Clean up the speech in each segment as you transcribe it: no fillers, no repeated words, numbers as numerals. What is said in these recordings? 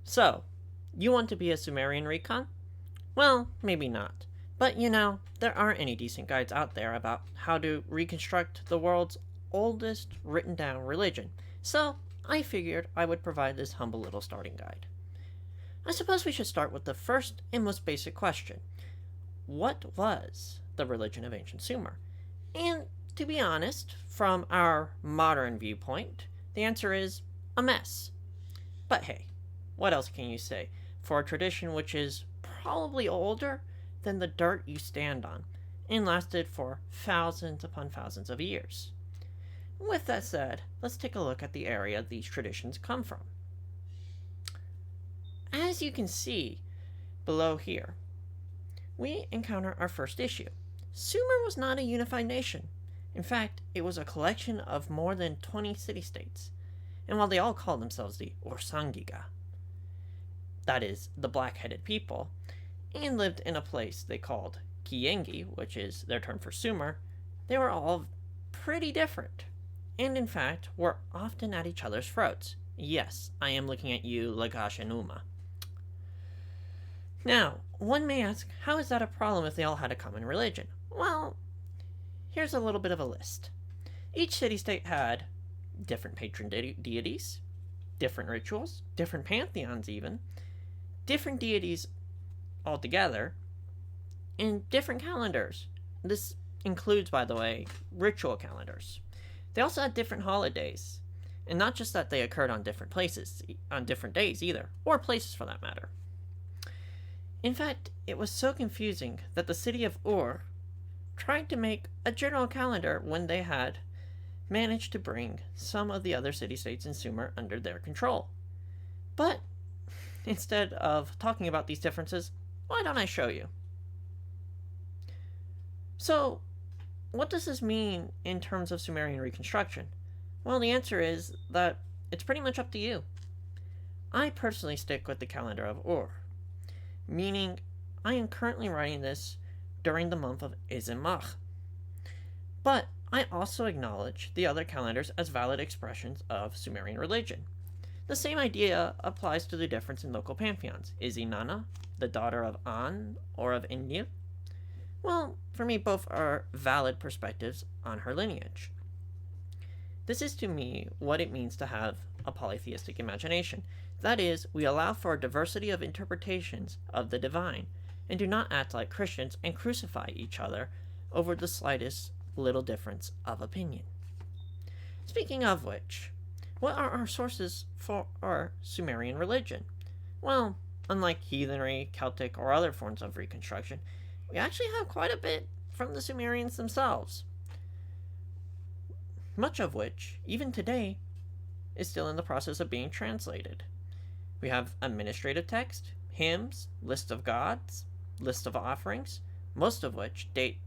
So, you want to be a Sumerian recon? Well, maybe not. But there aren't any decent guides out there about how to reconstruct the world's oldest written down religion. So, I figured I would provide this humble little starting guide. I suppose we should start with the first and most basic question. What was the religion of ancient Sumer? And to be honest, from our modern viewpoint, the answer is a mess. But hey, what else can you say for a tradition which is probably older than the dirt you stand on and lasted for thousands upon thousands of years? With that said, let's take a look at the area these traditions come from. As you can see below here, we encounter our first issue. Sumer was not a unified nation. In fact, it was a collection of more than 20 city-states. And while they all called themselves the Orsangiga, that is, the black-headed people, and lived in a place they called Kiyengi, which is their term for Sumer, they were all pretty different, and in fact were often at each other's throats. Yes, I am looking at you, Lagash and Uma. Now, one may ask, how is that a problem if they all had a common religion? Well, here's a little bit of a list. Each city-state had different patron deities, different rituals, different pantheons even, different deities altogether, and different calendars. This includes, by the way, ritual calendars. They also had different holidays, and not just that they occurred on different places, on different days either, or places for that matter. In fact, it was so confusing that the city of Ur tried to make a general calendar when they had managed to bring some of the other city-states in Sumer under their control. But instead of talking about these differences, why don't I show you? So, what does this mean in terms of Sumerian reconstruction? Well, the answer is that it's pretty much up to you. I personally stick with the calendar of Ur, meaning I am currently writing this during the month of Izimach. But I also acknowledge the other calendars as valid expressions of Sumerian religion. The same idea applies to the difference in local pantheons. Is Inanna the daughter of An or of India? Well, for me, both are valid perspectives on her lineage. This is to me what it means to have a polytheistic imagination. That is, we allow for a diversity of interpretations of the divine, and do not act like Christians and crucify each other over the slightest little difference of opinion. Speaking of which, what are our sources for our Sumerian religion? Well, unlike heathenry, Celtic, or other forms of reconstruction, we actually have quite a bit from the Sumerians themselves, much of which, even today, is still in the process of being translated. We have administrative text, hymns, list of gods, list of offerings, most of which date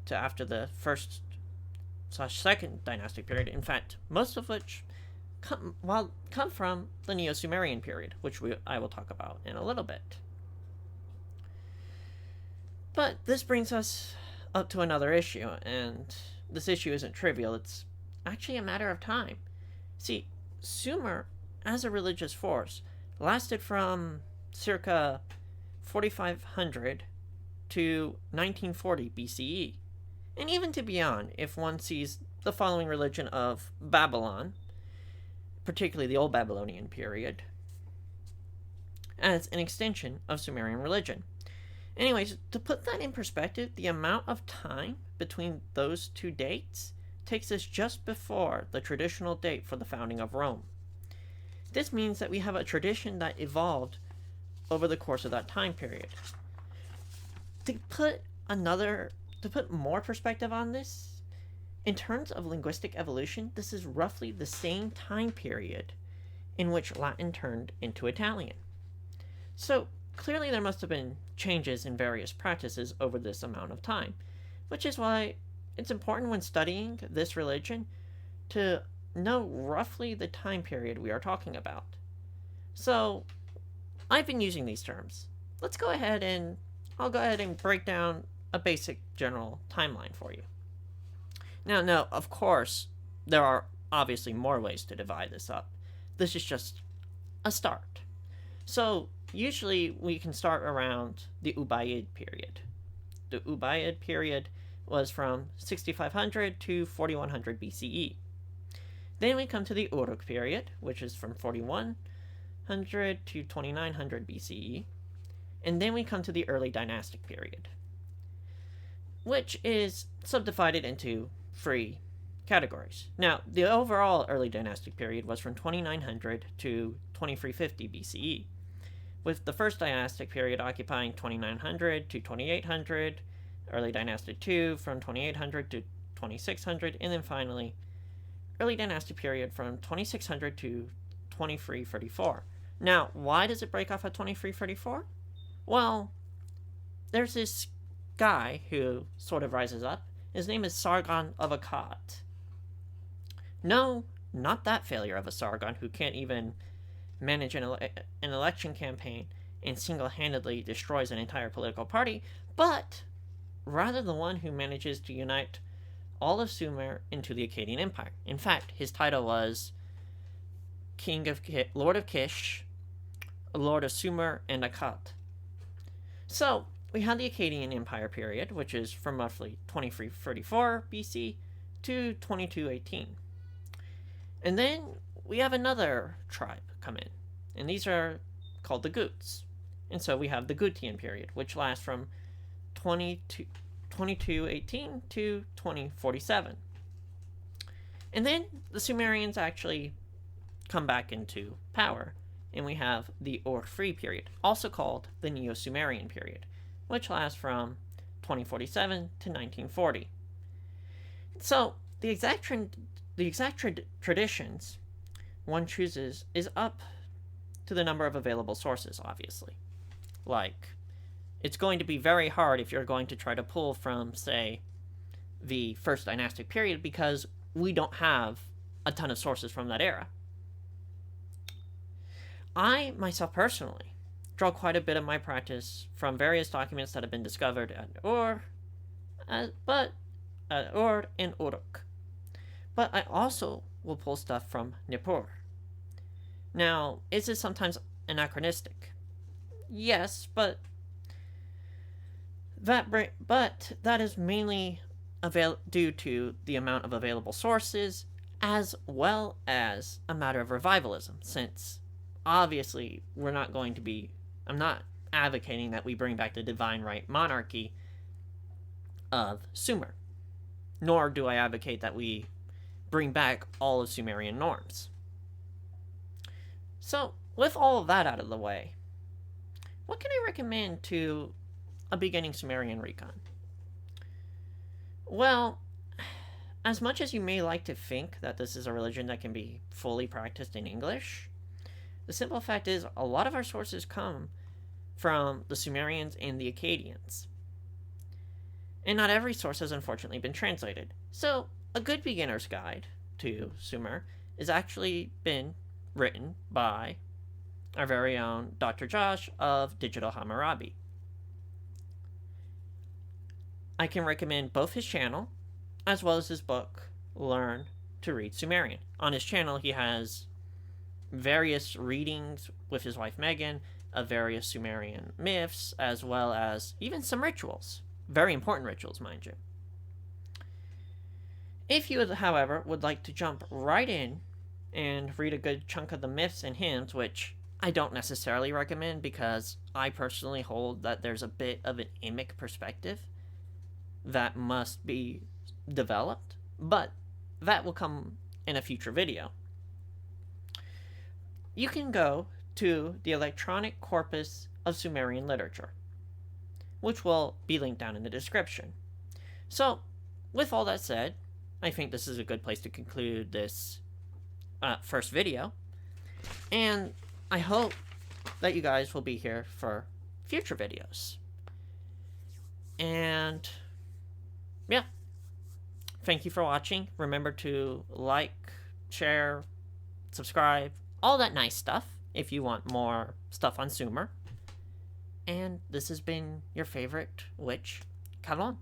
to after the first/second dynastic period. In fact, most of which come from the Neo-Sumerian period, which I will talk about in a little bit. But this brings us up to another issue, and this issue isn't trivial. It's actually a matter of time. See, Sumer, as a religious force, lasted from circa 4500 to 1940 BCE, and even to beyond if one sees the following religion of Babylon, particularly the Old Babylonian period, as an extension of Sumerian religion. Anyways, to put that in perspective, the amount of time between those two dates takes us just before the traditional date for the founding of Rome. This means that we have a tradition that evolved over the course of that time period. To put more perspective on this, in terms of linguistic evolution, this is roughly the same time period in which Latin turned into Italian. So clearly there must have been changes in various practices over this amount of time, which is why it's important when studying this religion to know roughly the time period we are talking about. So I've been using these terms. I'll go ahead and break down a basic general timeline for you. Now, of course, there are obviously more ways to divide this up. This is just a start. So usually we can start around the Ubaid period. The Ubaid period was from 6500 to 4100 BCE. Then we come to the Uruk period, which is from 4100 to 2900 BCE. And then we come to the early dynastic period, which is subdivided into 3 categories. Now, the overall early dynastic period was from 2900 to 2350 BCE, with the first dynastic period occupying 2900 to 2800, early dynastic 2 from 2800 to 2600, and then finally early dynastic period from 2600 to 2334. Now, why does it break off at 2334? Well, there's this guy who sort of rises up. His name is Sargon of Akkad. No, not that failure of a Sargon who can't even manage an election campaign and single-handedly destroys an entire political party, but rather the one who manages to unite all of Sumer into the Akkadian Empire. In fact, his title was Lord of Kish, Lord of Sumer and Akkad. So, we had the Akkadian Empire period, which is from roughly 2334 BC to 2218. And then we have another tribe come in, and these are called the Guts. And so we have the Gutian period, which lasts from 2218 to 2047. And then the Sumerians actually come back into power, and we have the Ur-Free period, also called the Neo-Sumerian period, which lasts from 2047 to 1940. So the exact traditions one chooses is up to the number of available sources, obviously. Like, it's going to be very hard if you're going to try to pull from, say, the first dynastic period, because we don't have a ton of sources from that era. I, myself personally, draw quite a bit of my practice from various documents that have been discovered at Ur and Uruk. But I also will pull stuff from Nippur. Now, is this sometimes anachronistic? Yes, but that is mainly due to the amount of available sources, as well as a matter of revivalism, since obviously I'm not advocating that we bring back the divine right monarchy of Sumer, nor do I advocate that we bring back all of Sumerian norms. So, with all of that out of the way, what can I recommend to a beginning Sumerian recon? Well, as much as you may like to think that this is a religion that can be fully practiced in English, the simple fact is a lot of our sources come from the Sumerians and the Akkadians. And not every source has unfortunately been translated. So, a good beginner's guide to Sumer is actually been written by our very own Dr. Josh of Digital Hammurabi. I can recommend both his channel as well as his book, Learn to Read Sumerian. On his channel, he has various readings with his wife Megan of various Sumerian myths, as well as even some rituals. Very important rituals, mind you. If you, however, would like to jump right in and read a good chunk of the myths and hymns, which I don't necessarily recommend because I personally hold that there's a bit of an imic perspective that must be developed, but that will come in a future video. You can go to the Electronic Corpus of Sumerian Literature, which will be linked down in the description. So, with all that said, I think this is a good place to conclude this first video, and I hope that you guys will be here for future videos. And yeah, thank you for watching. Remember to like, share, subscribe, all that nice stuff if you want more stuff on Sumer. And this has been your favorite witch, Kalon.